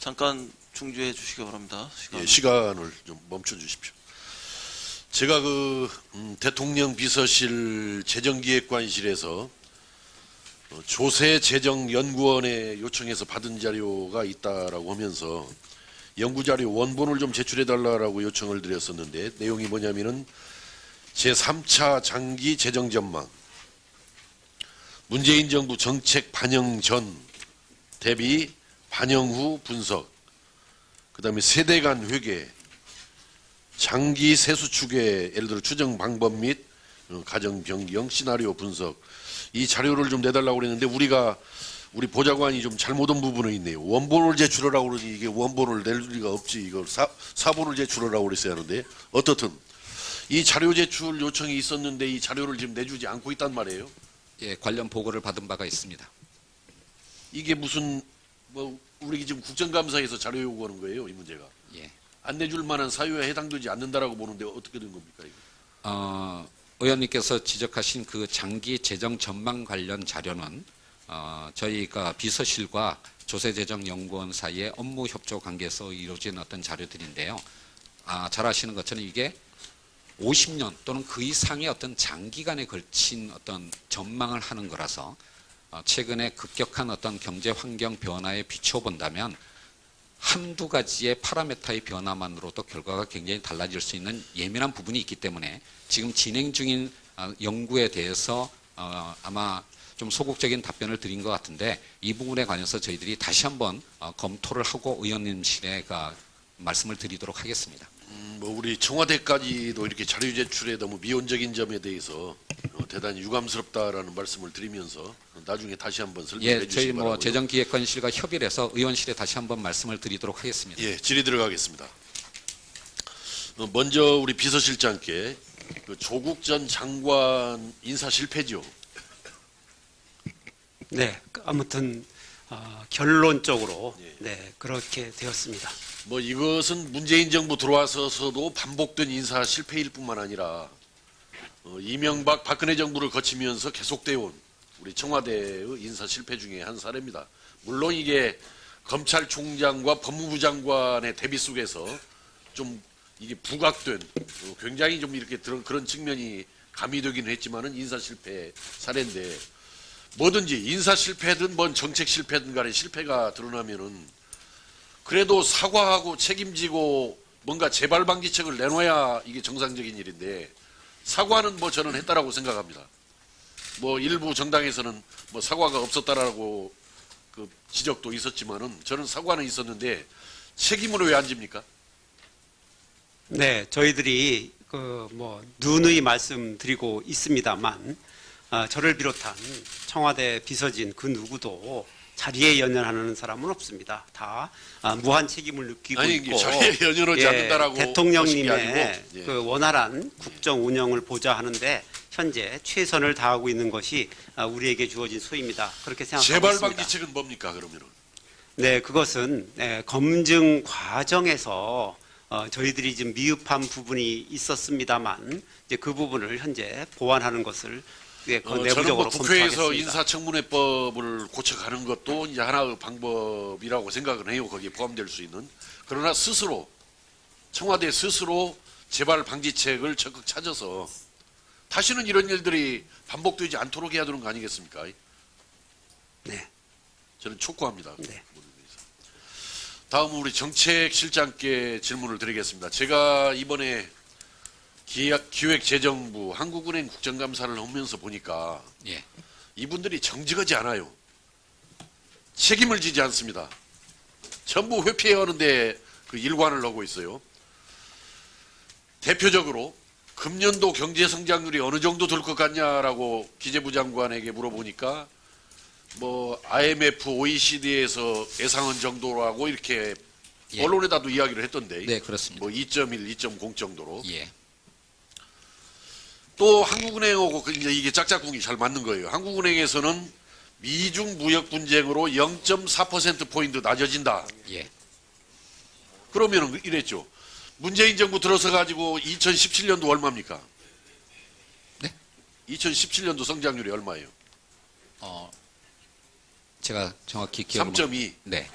잠깐 중지해 주시기 바랍니다. 예, 시간을 좀 멈춰 주십시오. 제가 대통령 비서실 재정기획관실에서 조세재정연구원에 요청해서 받은 자료가 있다라고 하면서 연구자료 원본을 좀 제출해달라고 요청을 드렸었는데, 내용이 뭐냐면은 제3차 장기 재정 전망, 문재인 정부 정책 반영 전 대비 반영 후 분석, 그 다음에 세대 간 회계, 장기 세수 추계, 예를 들어 추정 방법 및 가정 변경 시나리오 분석, 이 자료를 좀 내달라고 그랬는데 우리 보좌관이 좀 잘못 온 부분이 있네요. 원본을 제출하라고 그러니 이게 원본을 낼 리가 없지. 이걸 사본을 제출하라고 그랬어야 하는데, 어떻든 이 자료 제출 요청이 있었는데 이 자료를 지금 내주지 않고 있단 말이에요. 예, 관련 보고를 받은 바가 있습니다. 이게 무슨 우리 지금 국정감사에서 자료 요구하는 거예요, 이 문제가. 예. 안 내줄 만한 사유에 해당되지 않는다라고 보는데 어떻게 된 겁니까, 이거? 의원님께서 지적하신 그 장기 재정 전망 관련 자료는 저희가 비서실과 조세재정연구원 사이의 업무 협조 관계에서 이루어진 어떤 자료들인데요. 잘 아시는 것처럼 이게 50년 또는 그 이상의 어떤 장기간에 걸친 어떤 전망을 하는 거라서 최근에 급격한 어떤 경제 환경 변화에 비춰본다면 한두 가지의 파라메타의 변화만으로도 결과가 굉장히 달라질 수 있는 예민한 부분이 있기 때문에 지금 진행 중인 연구에 대해서 아마 좀 소극적인 답변을 드린 것 같은데, 이 부분에 관해서 저희들이 다시 한번 검토를 하고 의원님실에 말씀을 드리도록 하겠습니다. 우리 청와대까지도 이렇게 자료 제출에 너무 미온적인 점에 대해서 대단히 유감스럽다라는 말씀을 드리면서 나중에 다시 한번 설명해 주시기 저희 바라고요. 재정기획관실과 협의를 해서 의원실에 다시 한번 말씀을 드리도록 하겠습니다. 예, 질의 들어가겠습니다. 먼저 우리 비서실장께 조국 전 장관 인사 실패죠. 네, 아무튼 결론적으로 예. 네, 그렇게 되었습니다. 이것은 문재인 정부 들어와서도 반복된 인사 실패일 뿐만 아니라 이명박 박근혜 정부를 거치면서 계속되어 온 우리 청와대의 인사 실패 중에 한 사례입니다. 물론 이게 검찰총장과 법무부 장관의 대비 속에서 좀 이게 부각된 굉장히 좀 이렇게 그런 측면이 가미되기는 했지만은 인사 실패 사례인데, 뭐든지 인사 실패든 뭔 정책 실패든 간에 실패가 드러나면은 그래도 사과하고 책임지고 뭔가 재발 방지책을 내놓아야 이게 정상적인 일인데, 사과는 저는 했다라고 생각합니다. 일부 정당에서는 사과가 없었다라고 그 지적도 있었지만은 저는 사과는 있었는데 책임을 왜 안 집니까? 네, 저희들이 누누이 말씀드리고 있습니다만 저를 비롯한 청와대 비서진 그 누구도 자리에 연연하는 사람은 없습니다. 다 무한 책임을 느끼고 있고, 자리에 연연하지 않는다라고 대통령님의 아니고, 예. 그 원활한 국정 운영을 보좌 하는데 현재 최선을 다하고 있는 것이 우리에게 주어진 소임이다. 그렇게 생각하고 재발 있습니다. 방지책은 뭡니까, 그러면은? 네, 그것은 검증 과정에서 저희들이 지금 미흡한 부분이 있었습니다만 이제 그 부분을 현재 보완하는 것을 저는 내부적으로 국회에서 검토하겠습니다. 인사청문회법을 고쳐가는 것도 이제 하나의 방법이라고 생각은 해요. 거기에 포함될 수 있는. 그러나 청와대 스스로 재발 방지책을 적극 찾아서 다시는 이런 일들이 반복되지 않도록 해야 되는 거 아니겠습니까? 네. 저는 촉구합니다. 네. 다음 우리 정책실장께 질문을 드리겠습니다. 제가 이번에 기획재정부 한국은행 국정감사를 하면서 보니까 예. 이분들이 정직하지 않아요. 책임을 지지 않습니다. 전부 회피해하는데 일관을 하고 있어요. 대표적으로 금년도 경제성장률이 어느 정도 될 것 같냐라고 기재부 장관에게 물어보니까 IMF, OECD에서 예상한 정도라고 이렇게 예. 언론에다도 이야기를 했던데. 네, 그렇습니다. 2.1, 2.0 정도로. 예. 또 한국은행하고 이제 이게 짝짝꿍이 잘 맞는 거예요. 한국은행에서는 미중 무역 분쟁으로 0.4%포인트 낮아진다. 예. 그러면은 이랬죠. 문재인 정부 들어서 가지고 2017년도 얼마입니까? 네? 2017년도 성장률이 얼마예요? 제가 정확히 기억을 3.2. 네.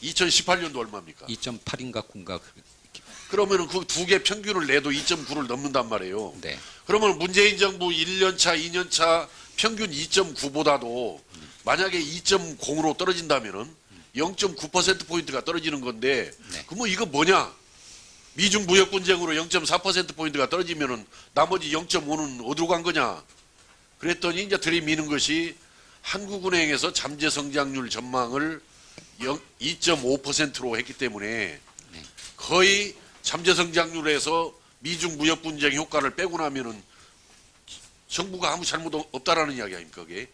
2018년도 얼마입니까? 2.8인가 9인가. 그러면은 그 두 개 평균을 내도 2.9를 넘는단 말이에요. 네. 그러면 문재인 정부 1년차, 2년차 평균 2.9보다도 만약에 2.0으로 떨어진다면은 0.9%포인트가 떨어지는 건데, 네. 그럼 이거 뭐냐? 미중 무역 분쟁으로 0.4%포인트가 떨어지면은 나머지 0.5는 어디로 간 거냐? 그랬더니 이제 들이미는 것이 한국은행에서 잠재 성장률 전망을 2.5%로 했기 때문에 거의 잠재 성장률에서 미중 무역 분쟁 효과를 빼고 나면은 정부가 아무 잘못 없다라는 이야기 아닙니까, 그게?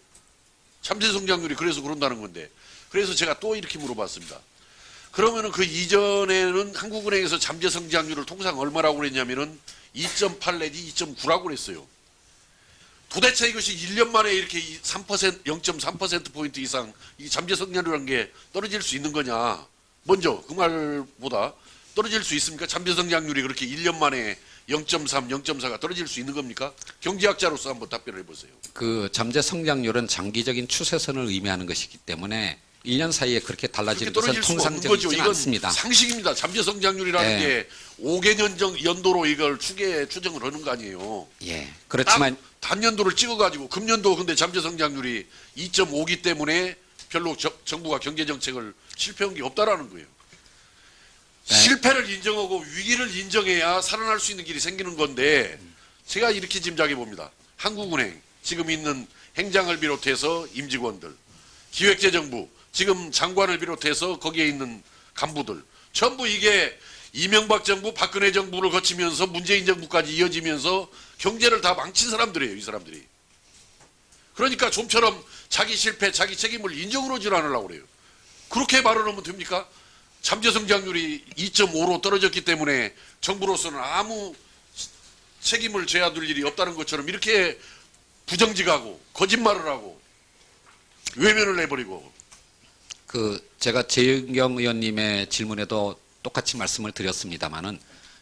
잠재 성장률이 그래서 그런다는 건데. 그래서 제가 또 이렇게 물어봤습니다. 그러면은 그 이전에는 한국은행에서 잠재 성장률을 통상 얼마라고 그랬냐면은 2.8 내지 2.9라고 그랬어요. 도대체 이것이 1년 만에 이렇게 3%, 0.3%포인트 이상 이 잠재 성장률이라는 게 떨어질 수 있는 거냐. 먼저 그 말보다 떨어질 수 있습니까? 잠재 성장률이 그렇게 1년 만에 0.3, 0.4가 떨어질 수 있는 겁니까? 경제학자로서 한번 답변을 해보세요. 그 잠재 성장률은 장기적인 추세선을 의미하는 것이기 때문에 1년 사이에 그렇게 달라지는 그렇게 것은 떨어질 수가 없는 거죠. 통상적이지 이건 않습니다. 상식입니다. 잠재 성장률이라는 네. 게 5개년 연도로 이걸 추정을 하는 거 아니에요. 예. 그렇지만 단년도를 찍어가지고 금년도 근데 잠재 성장률이 2.5기 때문에 별로 정부가 경제 정책을 실패한 게 없다라는 거예요. 네. 실패를 인정하고 위기를 인정해야 살아날 수 있는 길이 생기는 건데 제가 이렇게 짐작해 봅니다. 한국은행 지금 있는 행장을 비롯해서 임직원들, 기획재정부 지금 장관을 비롯해서 거기에 있는 간부들 전부 이게 이명박 정부, 박근혜 정부를 거치면서 문재인 정부까지 이어지면서 경제를 다 망친 사람들이에요, 이 사람들이. 그러니까 좀처럼 자기 실패, 자기 책임을 인정을 하지 않으려고 그래요. 그렇게 발언하면 됩니까? 잠재 성장률이 2.5로 떨어졌기 때문에 정부로서는 아무 책임을 져야 될 일이 없다는 것처럼 이렇게 부정직하고 거짓말을 하고 외면을 해버리고. 그 제가 재윤경 의원님의 질문에도 똑같이 말씀을 드렸습니다마는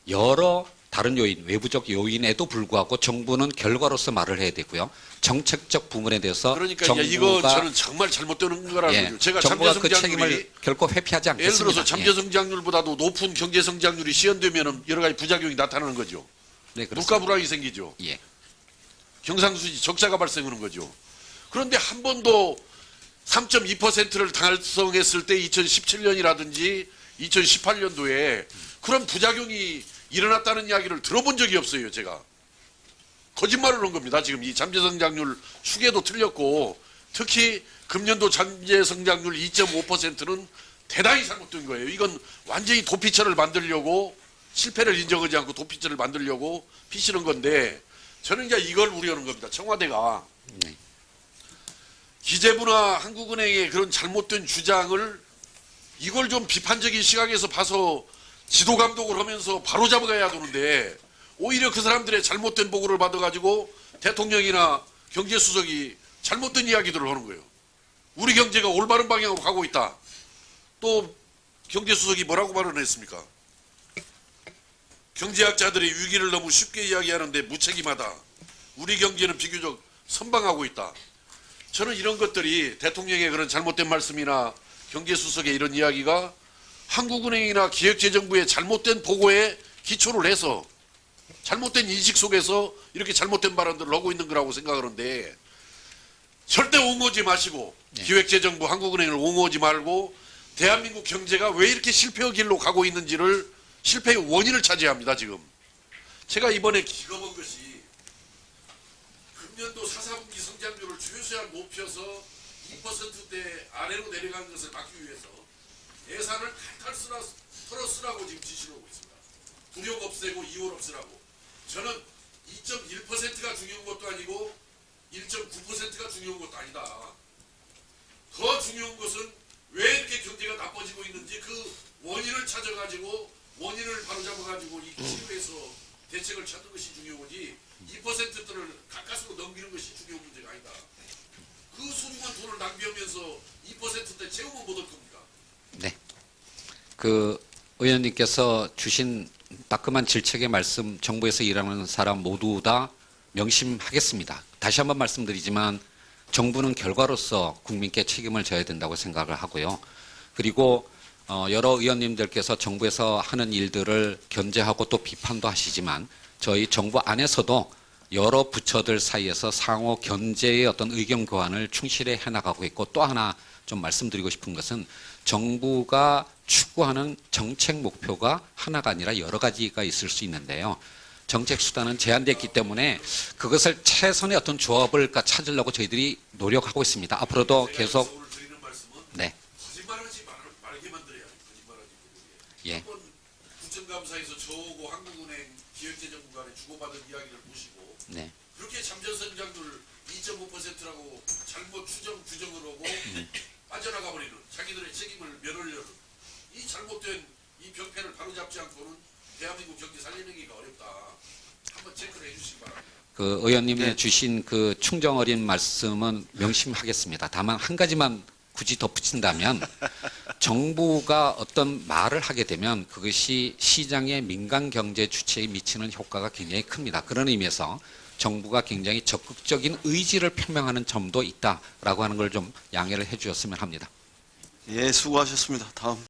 여러 다른 요인, 외부적 요인에도 불구하고 정부는 결과로서 말을 해야 되고요. 정책적 부분에 대해서 그러니까 정부가 이거 저는 정말 잘못되는 거라는 예, 거죠. 제가 정부가 잠재 그 성장률이 책임을 결코 회피하지 않겠습니다. 예를 들어서 잠재 예. 성장률보다도 높은 경제 성장률이 시현되면 여러 가지 부작용이 나타나는 거죠. 네, 물가 그렇습니다. 불황이 생기죠. 예. 경상수지 적자가 발생하는 거죠. 그런데 한 번도 3.2%를 달성했을 때 2017년이라든지 2018년도에 그런 부작용이 일어났다는 이야기를 들어본 적이 없어요, 제가. 거짓말을 한 겁니다. 지금 이 잠재성장률 추계도 틀렸고 특히 금년도 잠재성장률 2.5%는 대단히 잘못된 거예요. 이건 완전히 도피처를 만들려고 실패를 인정하지 않고 도피처를 만들려고 피시는 건데 저는 이제 이걸 우려하는 겁니다. 청와대가 네. 기재부나 한국은행의 그런 잘못된 주장을 이걸 좀 비판적인 시각에서 봐서 지도 감독을 하면서 바로 잡아가야 되는데 오히려 그 사람들의 잘못된 보고를 받아가지고 대통령이나 경제수석이 잘못된 이야기들을 하는 거예요. 우리 경제가 올바른 방향으로 가고 있다. 또 경제수석이 뭐라고 발언했습니까? 경제학자들이 위기를 너무 쉽게 이야기하는데 무책임하다. 우리 경제는 비교적 선방하고 있다. 저는 이런 것들이 대통령의 그런 잘못된 말씀이나 경제수석의 이런 이야기가 한국은행이나 기획재정부의 잘못된 보고에 기초를 해서 잘못된 인식 속에서 이렇게 잘못된 발언들을 하고 있는 거라고 생각하는데 절대 옹호하지 마시고 네. 기획재정부 한국은행을 옹호하지 말고 대한민국 경제가 왜 이렇게 실패의 길로 가고 있는지를 실패의 원인을 차지해야 합니다. 지금 제가 이번에 기겁한 것이 금년도 4사분기 성장률을 최소한 높여서 2%대 아래로 내려가는 것을 막기 위해서 예산을 탈탈 털어 쓰라고 지금 지시를 하고 있습니다. 부력 없애고 이월 없애라고. 저는 2.1%가 중요한 것도 아니고 1.9%가 중요한 것도 아니다. 더 중요한 것은 왜 이렇게 경제가 나빠지고 있는지 그 원인을 찾아가지고 원인을 바로잡아가지고 이 치료해서 대책을 찾는 것이 중요하지 2%를 가까스로 넘기는 것이 중요한 문제가 아니다. 그 소중한 돈을 낭비하면서 2%대 채우면 못할 겁니까? 네. 그 의원님께서 주신 따끔한 질책의 말씀 정부에서 일하는 사람 모두 다 명심하겠습니다. 다시 한번 말씀드리지만 정부는 결과로서 국민께 책임을 져야 된다고 생각을 하고요. 그리고 여러 의원님들께서 정부에서 하는 일들을 견제하고 또 비판도 하시지만 저희 정부 안에서도 여러 부처들 사이에서 상호 견제의 어떤 의견 교환을 충실히 해나가고 있고, 또 하나 좀 말씀드리고 싶은 것은 정부가 추구하는 정책 목표가 하나가 아니라 여러 가지가 있을 수 있는데요. 정책 수단은 제한됐기 때문에 그것을 최선의 어떤 조합을 찾으려고 저희들이 노력하고 있습니다. 앞으로도 계속. 오늘 드리는 말씀은 네. 거짓말하지 말게 만들어야 돼. 거짓말하지 말게. 예. 한번 국정감사에서 저하고 한국은행 기획재정부 간에 주고받은 이야기를 보시고 네. 그렇게 잠재선장들 2.5%라고 잘못 추정 규정을 하고 빠져나가 버리는, 자기들의 책임을 면하려는 이 잘못된 이 병폐를 바로잡지 않고는 대한민국 경제 살리기가 어렵다. 한번 체크를 해주시기 바랍니다. 그 의원님이 네. 주신 그 충정 어린 말씀은 명심하겠습니다. 다만 한 가지만 굳이 덧붙인다면 정부가 어떤 말을 하게 되면 그것이 시장의 민간 경제 주체에 미치는 효과가 굉장히 큽니다. 그런 의미에서 정부가 굉장히 적극적인 의지를 표명하는 점도 있다라고 하는 걸 좀 양해를 해 주셨으면 합니다. 예, 수고하셨습니다. 다음.